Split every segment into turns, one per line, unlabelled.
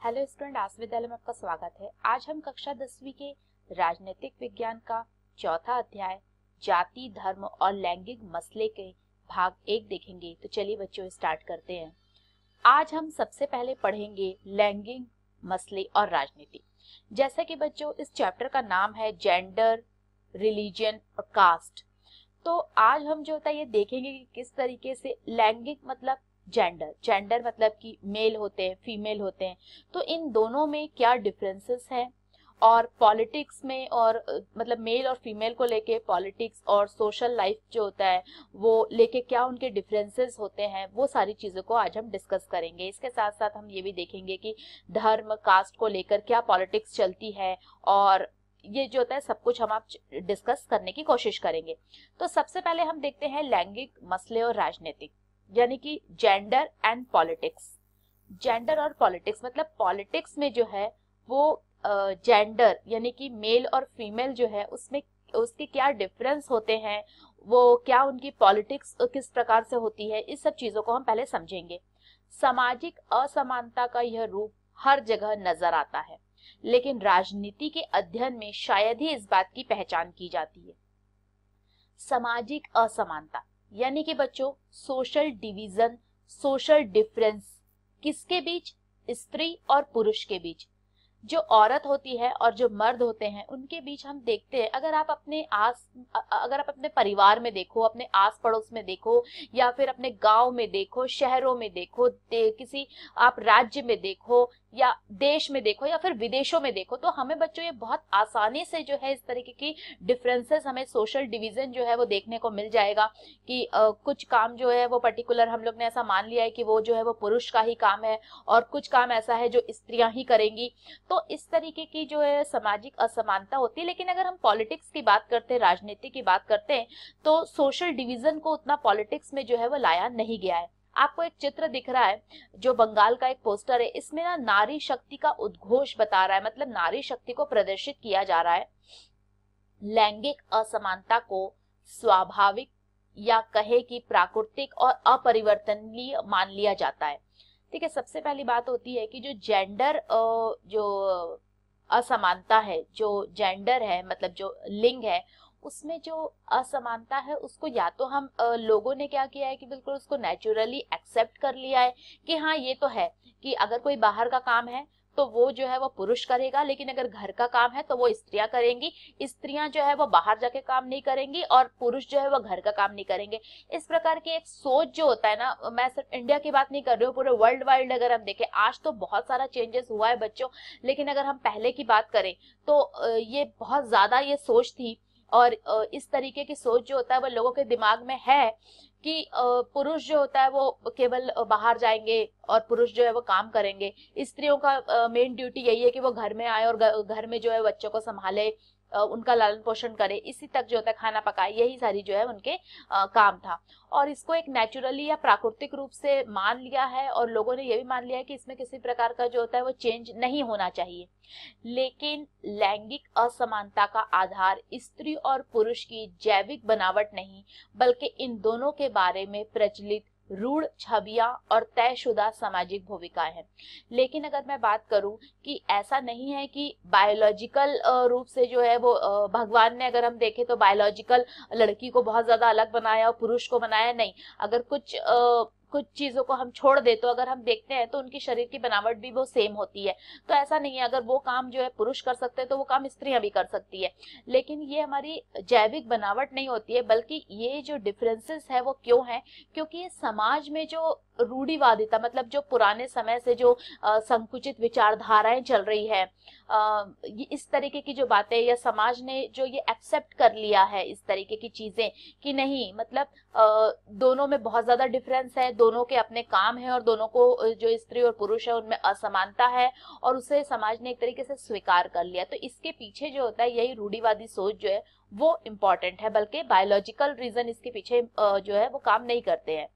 Hello student, आज विद्यालय में आपका स्वागत है। आज हम कक्षा 10वीं के राजनीतिक विज्ञान का चौथा अध्याय जाति, धर्म और लैंगिक मसले के भाग 1 देखेंगे। तो चलिए बच्चों स्टार्ट करते हैं। आज हम सबसे पहले पढ़ेंगे लैंगिक मसले और राजनीति। जैसा कि बच्चों इस चैप्टर का नाम है जेंडर, रिलीजन और कास्ट, तो आज हम जो होता है ये देखेंगे कि किस तरीके से लैंगिक मतलब जेंडर मतलब कि मेल होते हैं, फीमेल होते हैं, तो इन दोनों में क्या डिफरेंसेस हैं, और पॉलिटिक्स में और मतलब मेल और फीमेल को लेके पॉलिटिक्स और सोशल लाइफ जो होता है वो लेके क्या उनके डिफरेंसेस होते हैं, वो सारी चीज़ों को आज हम डिस्कस करेंगे। इसके साथ साथ हम ये भी देखेंगे कि धर्म, कास्ट को लेकर क्या पॉलिटिक्स चलती है, और ये जो होता है सब कुछ हम आप डिस्कस करने की कोशिश करेंगे। तो सबसे पहले हम देखते हैं लैंगिक मसले और राजनीतिक, यानी कि जेंडर एंड पॉलिटिक्स। जेंडर और पॉलिटिक्स मतलब पॉलिटिक्स में जो है वो जेंडर यानी कि मेल और फीमेल जो है उसमें उसके क्या डिफरेंस होते हैं, वो क्या उनकी पॉलिटिक्स किस प्रकार से होती है, इस सब चीजों को हम पहले समझेंगे। सामाजिक असमानता का यह रूप हर जगह नजर आता है, लेकिन राजनीति के अध्ययन में शायद ही इस बात की पहचान की जाती है। सामाजिक असमानता यानी कि बच्चों सोशल डिवीजन, सोशल डिफरेंस किसके बीच? स्त्री और पुरुष के बीच। जो औरत होती है और जो मर्द होते हैं उनके बीच हम देखते हैं, अगर आप अपने परिवार में देखो, अपने आस पड़ोस में देखो, या फिर अपने गांव में देखो, शहरों में देखो, किसी आप राज्य में देखो या देश में देखो या फिर विदेशों में देखो, तो हमें बच्चों ये बहुत आसानी से जो है इस तरीके की डिफरेंसेस, हमें सोशल डिवीजन जो है वो देखने को मिल जाएगा कि कुछ काम जो है वो पर्टिकुलर हम लोग ने ऐसा मान लिया है कि वो जो है वो पुरुष का ही काम है, और कुछ काम ऐसा है जो स्त्रियां ही करेंगी। तो इस तरीके की जो है सामाजिक असमानता होती है। लेकिन अगर हम पॉलिटिक्स की बात करते हैं, राजनीति की बात करते हैं, तो सोशल डिवीजन को उतना पॉलिटिक्स में जो है वो लाया नहीं गया है। आपको एक चित्र दिख रहा है जो बंगाल का एक पोस्टर है, इसमें ना नारी शक्ति का उद्घोष बता रहा है, मतलब नारी शक्ति को प्रदर्शित किया जा रहा है। लैंगिक असमानता को स्वाभाविक या कहे कि प्राकृतिक और अपरिवर्तनीय मान लिया जाता है। ठीक है, सबसे पहली बात होती है कि जो जेंडर जो असमानता है, जो जेंडर है मतलब जो लिंग है, उसमें जो असमानता है उसको या तो हम लोगों ने क्या किया है कि बिल्कुल उसको नेचुरली एक्सेप्ट कर लिया है कि हाँ ये तो है कि अगर कोई बाहर का काम है तो वो जो है वो पुरुष करेगा, लेकिन अगर घर का काम है तो वो स्त्रियां करेंगी। स्त्रियां जो है वो बाहर जाके काम नहीं करेंगी और पुरुष जो है वो घर का काम नहीं करेंगे। इस प्रकार की एक सोच जो होता है ना, मैं सिर्फ इंडिया की बात नहीं कर रही हूँ, पूरे वर्ल्ड वाइड अगर हम देखें, आज तो बहुत सारा चेंजेस हुआ है बच्चों, लेकिन अगर हम पहले की बात करें तो ये बहुत ज्यादा ये सोच थी, और इस तरीके की सोच जो होता है वो लोगों के दिमाग में है कि पुरुष जो होता है वो केवल बाहर जाएंगे और पुरुष जो है वो काम करेंगे। स्त्रियों का मेन ड्यूटी यही है कि वो घर में आए और घर में जो है बच्चों को संभाले, उनका लालन पोषण करे, इसी तक जो होता है खाना पकाए, यही सारी जो है उनके काम था। और इसको एक नेचुरली या प्राकृतिक रूप से मान लिया है, और लोगों ने ये भी मान लिया है कि इसमें किसी प्रकार का जो होता है वो चेंज नहीं होना चाहिए। लेकिन लैंगिक असमानता का आधार स्त्री और पुरुष की जैविक बनावट नहीं, बल्कि इन दोनों के बारे में प्रचलित रूढ़ छवियां और तयशुदा सामाजिक भूमिकाएं हैं। लेकिन अगर मैं बात करूं कि ऐसा नहीं है कि बायोलॉजिकल रूप से जो है वो भगवान ने, अगर हम देखें तो बायोलॉजिकल लड़की को बहुत ज्यादा अलग बनाया और पुरुष को बनाया, नहीं। अगर कुछ चीजों को हम छोड़ दे तो अगर हम देखते हैं तो उनकी शरीर की बनावट भी वो सेम होती है। तो ऐसा नहीं है अगर वो काम जो है पुरुष कर सकते हैं तो वो काम स्त्रियां भी कर सकती है। लेकिन ये हमारी जैविक बनावट नहीं होती है, बल्कि ये जो डिफरेंसेस है वो क्यों है? क्योंकि समाज में जो रूढ़िवादिता मतलब जो पुराने समय से जो संकुचित विचारधाराएं चल रही है, ये इस तरीके की जो बातें, या समाज ने जो ये एक्सेप्ट कर लिया है इस तरीके की चीजें कि नहीं, मतलब दोनों में बहुत ज्यादा डिफरेंस है, दोनों के अपने काम है और दोनों को जो स्त्री और पुरुष है उनमें असमानता है, और उसे समाज ने एक तरीके से स्वीकार कर लिया। तो इसके पीछे जो होता है यही रूढ़िवादी सोच जो है वो इम्पोर्टेंट है, बल्कि बायोलॉजिकल रीजन इसके पीछे जो है वो काम नहीं करते हैं।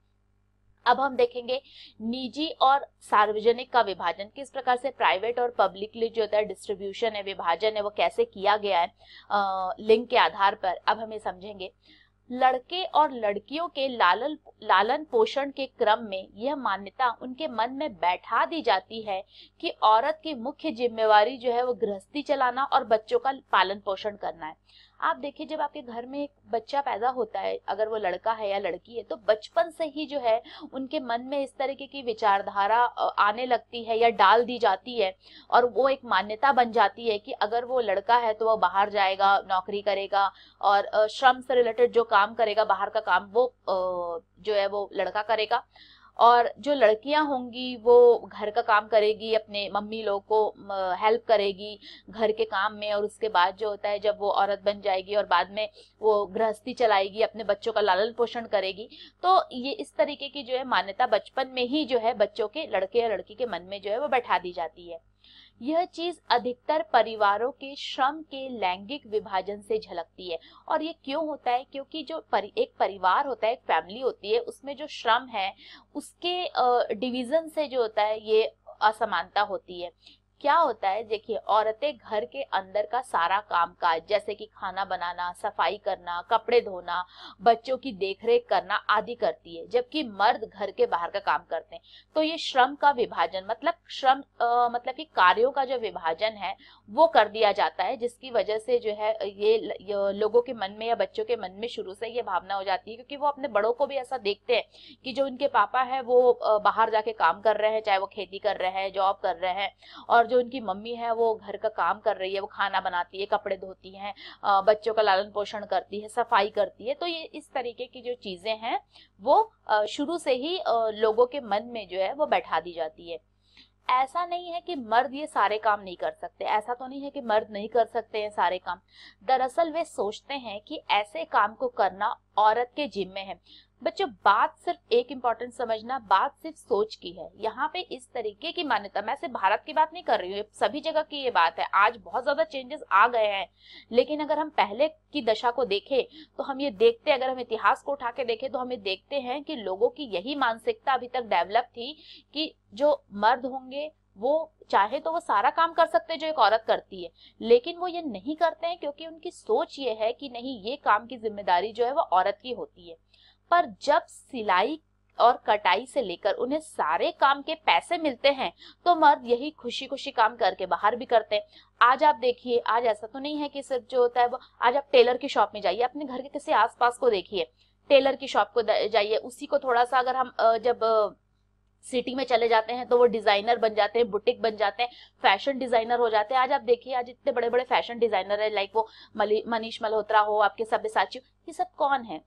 अब हम देखेंगे निजी और सार्वजनिक का विभाजन, किस प्रकार से प्राइवेट और पब्लिकली जो होता है डिस्ट्रीब्यूशन है, विभाजन है, वो कैसे किया गया है लिंग के आधार पर। अब हम ये समझेंगे। लड़के और लड़कियों के लालन पोषण के क्रम में यह मान्यता उनके मन में बैठा दी जाती है कि औरत की मुख्य जिम्मेवारी जो है वो गृहस्थी चलाना और बच्चों का पालन पोषण करना है। आप देखिए, जब आपके घर में एक बच्चा पैदा होता है, अगर वो लड़का है या लड़की है, तो बचपन से ही जो है उनके मन में इस तरीके की विचारधारा आने लगती है या डाल दी जाती है, और वो एक मान्यता बन जाती है कि अगर वो लड़का है तो वो बाहर जाएगा, नौकरी करेगा और श्रम से रिलेटेड जो काम करेगा, बाहर का काम, वो जो है वो लड़का करेगा, और जो लड़कियां होंगी वो घर का काम करेगी, अपने मम्मी लोग को हेल्प करेगी घर के काम में, और उसके बाद जो होता है जब वो औरत बन जाएगी और बाद में वो गृहस्थी चलाएगी, अपने बच्चों का लालन पोषण करेगी। तो ये इस तरीके की जो है मान्यता बचपन में ही जो है बच्चों के, लड़के या लड़की के मन में जो है वो बैठा दी जाती है। यह चीज अधिकतर परिवारों के श्रम के लैंगिक विभाजन से झलकती है। और ये क्यों होता है? क्योंकि जो एक परिवार होता है, एक फैमिली होती है, उसमें जो श्रम है उसके डिवीजन से जो होता है ये असमानता होती है। क्या होता है, देखिए, औरतें घर के अंदर का सारा कामकाज, जैसे कि खाना बनाना, सफाई करना, कपड़े धोना, बच्चों की देखरेख करना आदि करती है, जबकि मर्द घर के बाहर का काम करते हैं। तो ये श्रम का विभाजन, मतलब श्रम मतलब कि कार्यों का जो विभाजन है वो कर दिया जाता है, जिसकी वजह से जो है ये लोगों के मन में या बच्चों के मन में शुरू से ये भावना हो जाती है, क्योंकि वो अपने बड़ों को भी ऐसा देखते हैं कि जो उनके पापा है वो बाहर जाके काम कर रहे हैं, चाहे वो खेती कर रहे हैं, जॉब कर रहे हैं, और जो उनकी मम्मी है वो घर का काम कर रही है, वो खाना बनाती है, कपड़े धोती है, बच्चों का लालन पोषण करती है, सफाई करती है। तो ये इस तरीके की जो चीजें हैं वो शुरू से ही लोगों के मन में जो है वो बैठा दी जाती है। ऐसा नहीं है कि मर्द ये सारे काम नहीं कर सकते, ऐसा तो नहीं है कि मर्द नहीं कर सकते हैं सारे काम। दरअसल वे सोचते हैं कि ऐसे काम को करना औरत के जिम्मे है। बच्चों, बात सिर्फ एक इंपॉर्टेंट समझना, बात सिर्फ सोच की है। यहाँ पे इस तरीके की मान्यता, मैं सिर्फ भारत की बात नहीं कर रही हूँ, सभी जगह की ये बात है। आज बहुत ज्यादा चेंजेस आ गए हैं, लेकिन अगर हम पहले की दशा को देखें तो हम ये देखते, अगर हम इतिहास को उठा के देखें तो हमें देखते हैं कि लोगों की यही मानसिकता अभी तक डेवलप थी कि जो मर्द होंगे वो चाहे तो वो सारा काम कर सकते हैं जो एक औरत करती है, लेकिन वो ये नहीं करते हैं क्योंकि उनकी सोच ये है कि नहीं, ये काम की जिम्मेदारी जो है वो औरत की होती है। पर जब सिलाई और कटाई से लेकर उन्हें सारे काम के पैसे मिलते हैं तो मर्द यही खुशी खुशी काम करके बाहर भी करते हैं। आज आप देखिए, आज ऐसा तो नहीं है कि सिर्फ जो होता है वो, आज आप टेलर की शॉप में जाइए, अपने घर के किसी आसपास को देखिए, टेलर की शॉप को जाइए, उसी को थोड़ा सा अगर हम जब सिटी में चले जाते हैं तो वो डिजाइनर बन जाते हैं, बुटीक बन जाते हैं, फैशन डिजाइनर हो जाते हैं। आज आप देखिए, आज इतने बड़े बड़े फैशन डिजाइनर है, लाइक वो मनीष मल्होत्रा हो, आपके सब्यसाची, ये सब कौन है?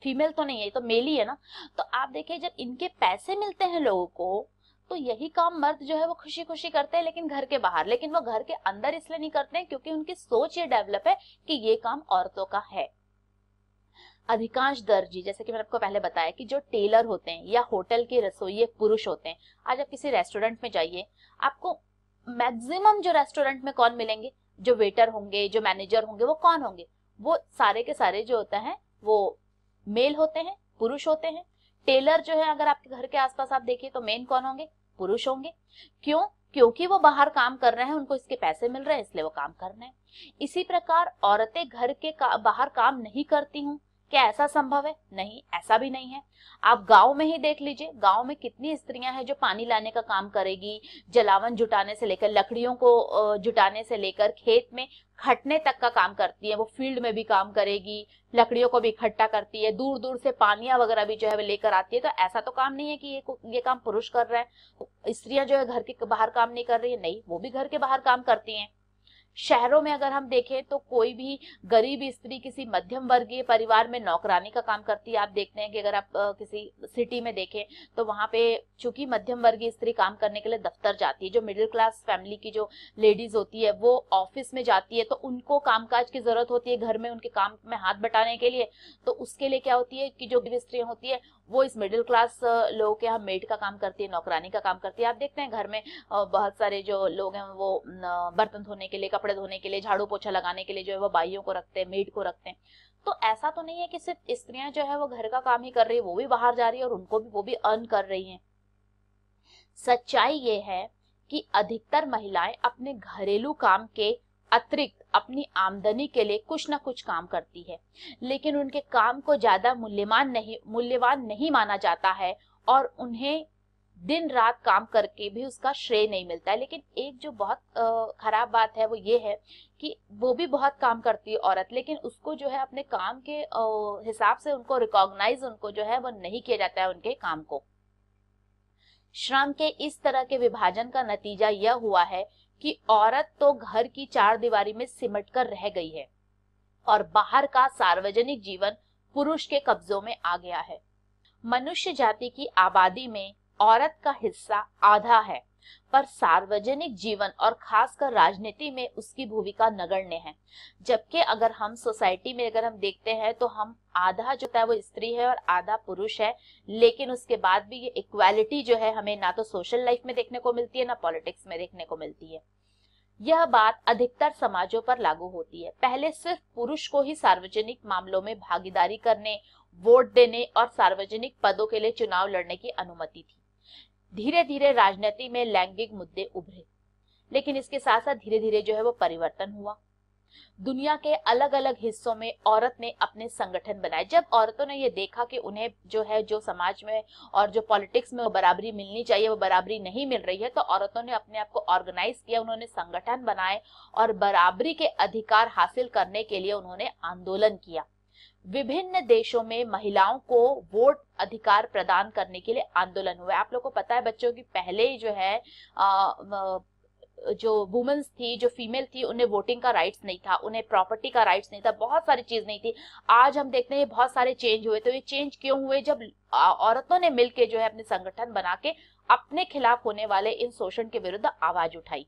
फीमेल तो नहीं है, ये तो मेल ही है ना। तो आप देखिए, जब इनके पैसे मिलते हैं लोगों को, तो यही काम मर्द जो है वो खुशी खुशी करते हैं, लेकिन घर के बाहर, लेकिन वो घर के अंदर इसलिए नहीं करते हैं क्योंकि उनकी सोच ये डेवलप है कि ये काम औरतों का है। अधिकांश दर्जी, जैसे कि मैंने आपको पहले बताया कि जो टेलर होते हैं या होटल के रसोइये पुरुष होते हैं। आज आप किसी रेस्टोरेंट में जाइए, आपको मैक्सिमम जो रेस्टोरेंट में कौन मिलेंगे? जो वेटर होंगे, जो मैनेजर होंगे, वो कौन होंगे? वो सारे के सारे जो होता है वो मेल होते हैं, पुरुष होते हैं। टेलर जो है, अगर आपके घर के आसपास आप देखिए तो मेन कौन होंगे? पुरुष होंगे। क्यों? क्योंकि वो बाहर काम कर रहे हैं, उनको इसके पैसे मिल रहे हैं, इसलिए वो काम कर रहे हैं। इसी प्रकार औरतें घर के बाहर काम नहीं करती हूँ, क्या ऐसा संभव है? नहीं, ऐसा भी नहीं है। आप गांव में ही देख लीजिए, गांव में कितनी स्त्रियां हैं जो पानी लाने का काम करेगी, जलावन जुटाने से लेकर, लकड़ियों को जुटाने से लेकर, खेत में खटने तक का काम करती है। वो फील्ड में भी काम करेगी, लकड़ियों को भी इकट्ठा करती है, दूर दूर से पानिया वगैरह भी जो है लेकर आती है। तो ऐसा तो काम नहीं है कि ये काम पुरुष कर रहे हैं, स्त्रियां जो है घर के बाहर काम नहीं कर रही है, नहीं, वो भी घर के बाहर काम करती हैं। शहरों में अगर हम देखें तो कोई भी गरीब स्त्री किसी मध्यम वर्गीय परिवार में नौकरानी का काम करती है। आप देखते हैं कि अगर आप किसी सिटी में देखें तो वहां पे चूंकि मध्यम वर्गीय स्त्री काम करने के लिए दफ्तर जाती है, जो मिडिल क्लास फैमिली की जो लेडीज होती है वो ऑफिस में जाती है, तो उनको कामकाज की जरूरत होती है घर में उनके काम में हाथ बटाने के लिए। तो उसके लिए क्या होती है कि जो स्त्रियां होती है वो इस मिडिल क्लास लोगों के यहाँ मेड का काम करती है, नौकरानी का काम करती है। आप देखते हैं घर में बहुत सारे जो लोग हैं वो बर्तन धोने के लिए, कपड़े धोने के लिए, झाड़ू पोछा लगाने के लिए जो है वो बाइयों को रखते हैं, मेड को रखते हैं। तो ऐसा तो नहीं है कि सिर्फ स्त्रियां जो है वो घर का काम ही कर रही है, वो भी बाहर जा रही है और उनको भी वो भी अर्न कर रही हैं। सच्चाई ये है कि अधिकतर महिलाएं अपने घरेलू काम के अतिरिक्त अपनी आमदनी के लिए कुछ ना कुछ काम करती है, लेकिन उनके काम को ज्यादा मूल्यवान नहीं माना जाता है और उन्हें दिन रात काम करके भी उसका श्रेय नहीं मिलता है। लेकिन एक जो बहुत खराब बात है वो ये है कि वो भी बहुत काम करती है औरत, लेकिन उसको जो है अपने काम के हिसाब से उनको रिकॉग्नाइज उनको जो है वो नहीं किया जाता है उनके काम को। श्रम के इस तरह के विभाजन का नतीजा यह हुआ है कि औरत तो घर की चार दीवारी में सिमट कर रह गई है और बाहर का सार्वजनिक जीवन पुरुष के कब्जों में आ गया है। मनुष्य जाति की आबादी में औरत का हिस्सा आधा है, पर सार्वजनिक जीवन और खासकर राजनीति में उसकी भूमिका नगण्य है। जबकि अगर हम सोसाइटी में अगर हम देखते हैं तो हम आधा जो है वो स्त्री है और आधा पुरुष है, लेकिन उसके बाद भी ये इक्वालिटी जो है हमें ना तो सोशल लाइफ में देखने को मिलती है ना पॉलिटिक्स में देखने को मिलती है। यह बात अधिकतर समाजों पर लागू होती है। पहले सिर्फ पुरुष को ही सार्वजनिक मामलों में भागीदारी करने, वोट देने और सार्वजनिक पदों के लिए चुनाव लड़ने की अनुमति थी। धीरे धीरे राजनीति में लैंगिक मुद्दे उभरे, लेकिन इसके साथ साथ धीरे धीरे जो है वो परिवर्तन हुआ। दुनिया के अलग अलग हिस्सों में औरत ने अपने संगठन बनाए। जब औरतों ने ये देखा कि उन्हें जो है जो समाज में और जो पॉलिटिक्स में वो बराबरी मिलनी चाहिए वो बराबरी नहीं मिल रही है, तो औरतों ने अपने आप को ऑर्गेनाइज किया, उन्होंने संगठन बनाए और बराबरी के अधिकार हासिल करने के लिए उन्होंने आंदोलन किया। विभिन्न देशों में महिलाओं को वोट अधिकार प्रदान करने के लिए आंदोलन हुआ। आप लोग को पता है बच्चों की पहले जो है जो वुमेन्स थी, जो फीमेल थी, उन्हें वोटिंग का राइट्स नहीं था, उन्हें प्रॉपर्टी का राइट्स नहीं था, बहुत सारी चीज नहीं थी। आज हम देखते हैं बहुत सारे चेंज हुए। तो ये चेंज क्यों हुए? जब औरतों ने मिलकर जो है अपने संगठन बना के अपने खिलाफ होने वाले इन शोषण के विरुद्ध आवाज उठाई।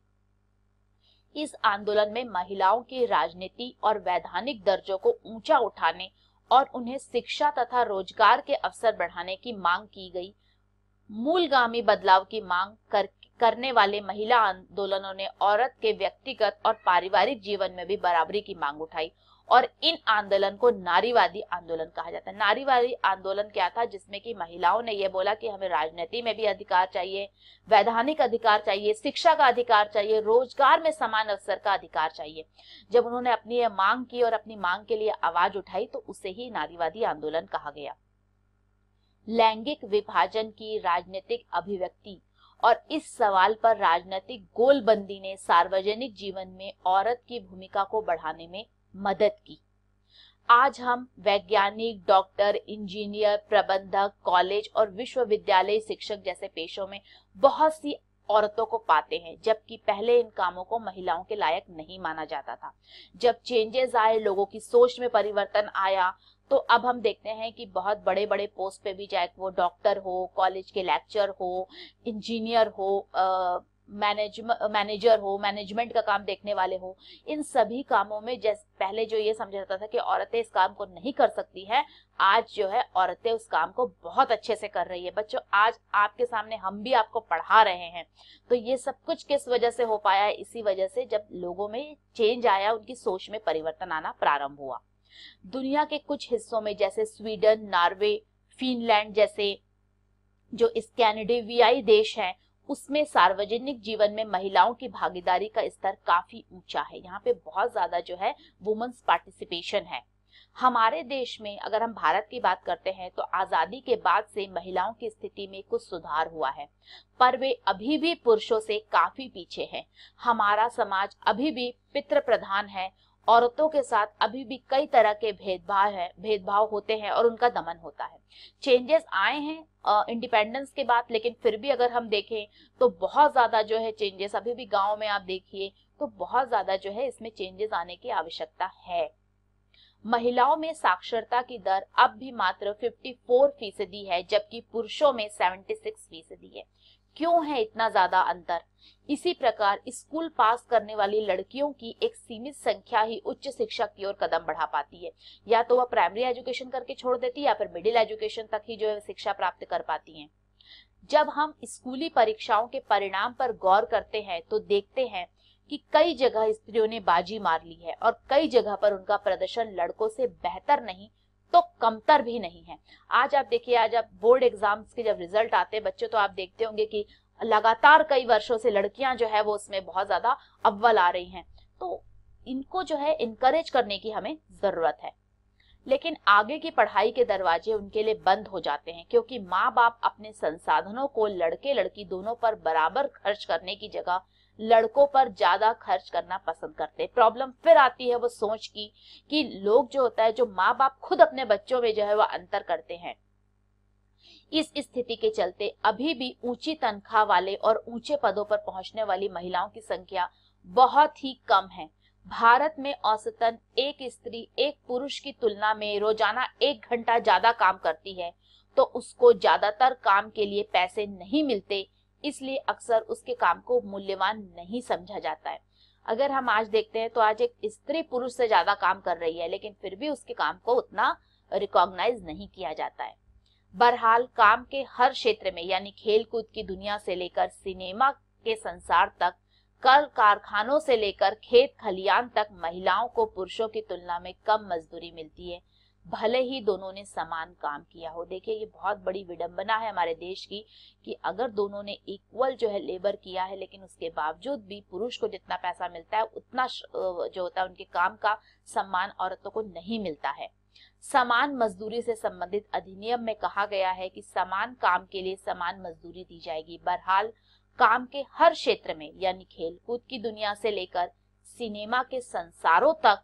इस आंदोलन में महिलाओं की राजनीति और वैधानिक दर्जों को ऊंचा उठाने और उन्हें शिक्षा तथा रोजगार के अवसर बढ़ाने की मांग की गई। मूलगामी बदलाव की मांग करने वाले महिला आंदोलनों ने औरत के व्यक्तिगत और पारिवारिक जीवन में भी बराबरी की मांग उठाई और इन आंदोलन को नारीवादी आंदोलन कहा जाता है। नारीवादी आंदोलन क्या था? जिसमें कि महिलाओं ने यह बोला कि हमें राजनीति में भी अधिकार चाहिए, वैधानिक अधिकार चाहिए, शिक्षा का अधिकार चाहिए, रोजगार में समान अवसर का अधिकार चाहिए। जब उन्होंने अपनी यह मांग की और अपनी मांग के लिए आवाज उठाई तो उसे ही नारीवादी आंदोलन कहा गया। लैंगिक विभाजन की राजनीतिक अभिव्यक्ति और इस सवाल पर राजनीतिक गोलबंदी ने सार्वजनिक जीवन में औरत की भूमिका को बढ़ाने में मदद की। आज हम वैज्ञानिक, डॉक्टर, इंजीनियर, प्रबंधक, कॉलेज और विश्वविद्यालय शिक्षक जैसे पेशों में बहुत सी औरतों को पाते हैं, जबकि पहले इन कामों को महिलाओं के लायक नहीं माना जाता था। जब चेंजेस आए, लोगों की सोच में परिवर्तन आया, तो अब हम देखते हैं कि बहुत बड़े बड़े पोस्ट पे भी, चाहे वो डॉक्टर हो, कॉलेज के लेक्चर हो, इंजीनियर हो, मैनेजर हो, मैनेजमेंट का काम देखने वाले हो, इन सभी कामों में जैसे पहले जो ये समझा जाता था कि औरतें इस काम को नहीं कर सकती हैं, आज जो है औरतें उस काम को बहुत अच्छे से कर रही है। बच्चों, आज आपके सामने हम भी आपको पढ़ा रहे हैं, तो ये सब कुछ किस वजह से हो पाया है? इसी वजह से जब लोगों में चेंज आया, उनकी सोच में परिवर्तन आना प्रारंभ हुआ। दुनिया के कुछ हिस्सों में जैसे स्वीडन, नॉर्वे, फिनलैंड जैसे जो स्कैंडिनेवियाई देश हैं, उसमें सार्वजनिक जीवन में महिलाओं की भागीदारी का स्तर काफी ऊंचा है। यहाँ पे बहुत ज्यादा जो है वुमेन्स पार्टिसिपेशन है। हमारे देश में अगर हम भारत की बात करते हैं तो आजादी के बाद से महिलाओं की स्थिति में कुछ सुधार हुआ है, पर वे अभी भी पुरुषों से काफी पीछे हैं। हमारा समाज अभी भी पितृ प्रधान है। औरतों के साथ अभी भी कई तरह के भेदभाव होते हैं और उनका दमन होता है। चेंजेस आए हैं इंडिपेंडेंस के बाद, लेकिन फिर भी अगर हम देखें तो बहुत ज्यादा जो है चेंजेस अभी भी गांव में आप देखिए तो बहुत ज्यादा जो है इसमें चेंजेस आने की आवश्यकता है। महिलाओं में साक्षरता की दर अब भी मात्र 54% है, जबकि पुरुषों में 76% है। क्यों है इतना ज्यादा अंतर? इसी प्रकार स्कूल पास करने वाली लड़कियों की एक सीमित संख्या ही उच्च शिक्षा की ओर कदम बढ़ा पाती है। या तो वह प्राइमरी एजुकेशन करके छोड़ देती है या फिर मिडिल एजुकेशन तक ही जो है शिक्षा प्राप्त कर पाती हैं। जब हम स्कूली परीक्षाओं के परिणाम पर गौर करते हैं तो देखते हैं कि कई जगह स्त्रियों ने बाजी मार ली है और कई जगह पर उनका प्रदर्शन लड़कों से बेहतर नहीं तो कमतर भी नहीं है। आज आप देखिए, आज आप बोर्ड एग्जाम्स के जब रिजल्ट आते हैं बच्चों, तो आप देखते होंगे कि लगातार कई वर्षों से लड़कियां जो है वो उसमें बहुत ज्यादा अव्वल आ रही हैं। तो इनको जो है इनकरेज करने की हमें जरूरत है। लेकिन आगे की पढ़ाई के दरवाजे उनके लिए बंद हो जाते हैं, क्योंकि माँ बाप अपने संसाधनों को लड़के लड़की दोनों पर बराबर खर्च करने की जगह लड़कों पर ज्यादा खर्च करना पसंद करते हैं। प्रॉब्लम फिर आती है वो सोच की कि लोग जो होता है, जो माँ बाप खुद अपने बच्चों में जो है वो अंतर करते हैं। इस स्थिति के चलते अभी भी ऊंची तनख्वाह वाले और ऊंचे पदों पर पहुंचने वाली महिलाओं की संख्या बहुत ही कम है। भारत में औसतन एक स्त्री एक पुरुष की तुलना में रोजाना 1 घंटा ज्यादा काम करती है, तो उसको ज्यादातर काम के लिए पैसे नहीं मिलते, इसलिए अक्सर उसके काम को मूल्यवान नहीं समझा जाता है। अगर हम आज देखते हैं तो आज एक स्त्री पुरुष से ज्यादा काम कर रही है, लेकिन फिर भी उसके काम को उतना रिकॉग्नाइज नहीं किया जाता है। बहरहाल काम के हर क्षेत्र में, यानी खेल कूद की दुनिया से लेकर सिनेमा के संसार तक, कल कारखानों से लेकर खेत खलियान तक महिलाओं को पुरुषों की तुलना में कम मजदूरी मिलती है, भले ही दोनों ने समान काम किया हो। देखिए, ये बहुत बड़ी विडंबना है हमारे देश की कि अगर दोनों ने इक्वल जो है लेबर किया है, लेकिन उसके बावजूद भी पुरुष को जितना पैसा मिलता है उतना जो होता है उनके काम का सम्मान औरतों को नहीं मिलता है। समान मजदूरी से संबंधित अधिनियम में कहा गया है कि समान काम के लिए समान मजदूरी दी जाएगी। बहरहाल काम के हर क्षेत्र में, यानी खेल कूद की दुनिया से लेकर सिनेमा के संसारों तक,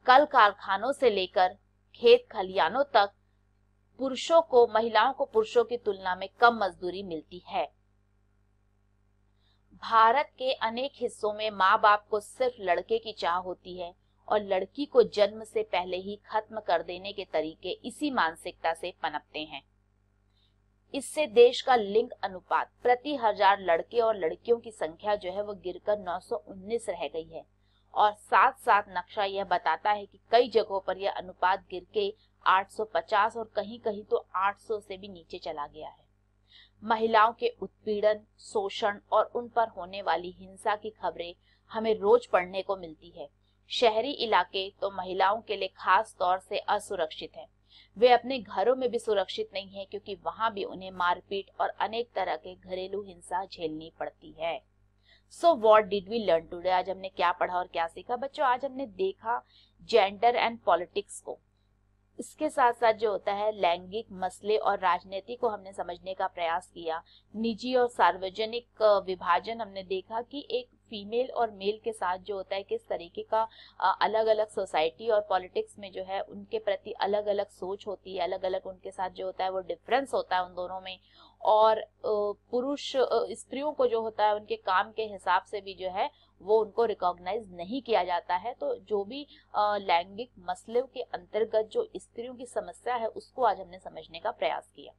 कल कारखानों से लेकर खेत खलियानों तक, महिलाओं को पुरुषों की तुलना में कम मजदूरी मिलती है। भारत के अनेक हिस्सों में माँ बाप को सिर्फ लड़के की चाह होती है और लड़की को जन्म से पहले ही खत्म कर देने के तरीके इसी मानसिकता से पनपते हैं। इससे देश का लिंग अनुपात प्रति 1000 लड़के और लड़कियों की संख्या जो है वो गिरकर 919 रह गई है, और साथ साथ नक्शा यह बताता है कि कई जगहों पर यह अनुपात गिर के 850 और कहीं कहीं तो 800 से भी नीचे चला गया है। महिलाओं के उत्पीड़न, शोषण और उन पर होने वाली हिंसा की खबरें हमें रोज पढ़ने को मिलती है। शहरी इलाके तो महिलाओं के लिए खास तौर से असुरक्षित हैं। वे अपने घरों में भी सुरक्षित नहीं है, क्योंकि वहां भी उन्हें मारपीट और अनेक तरह के घरेलू हिंसा झेलनी पड़ती है। So what did we learn today? आज हमने क्या पढ़ा और क्या सीखा? बच्चों, आज हमने देखा जेंडर एंड पॉलिटिक्स को। इसके साथ साथ जो होता है लैंगिक मसले और राजनीति को हमने समझने का प्रयास किया। निजी और सार्वजनिक विभाजन हमने देखा कि एक फीमेल और मेल के साथ जो होता है किस तरीके का अलग अलग सोसाइटी और पॉलिटिक्स में जो है उनके प्रति अलग अलग सोच होती है, अलग अलग उनके साथ जो होता है वो डिफरेंस होता है उन दोनों में। और पुरुष स्त्रियों को जो होता है उनके काम के हिसाब से भी जो है वो उनको रिकॉग्नाइज नहीं किया जाता है। तो जो भी लैंगिक मसले के अंतर्गत जो स्त्रियों की समस्या है उसको आज हमने समझने का प्रयास किया।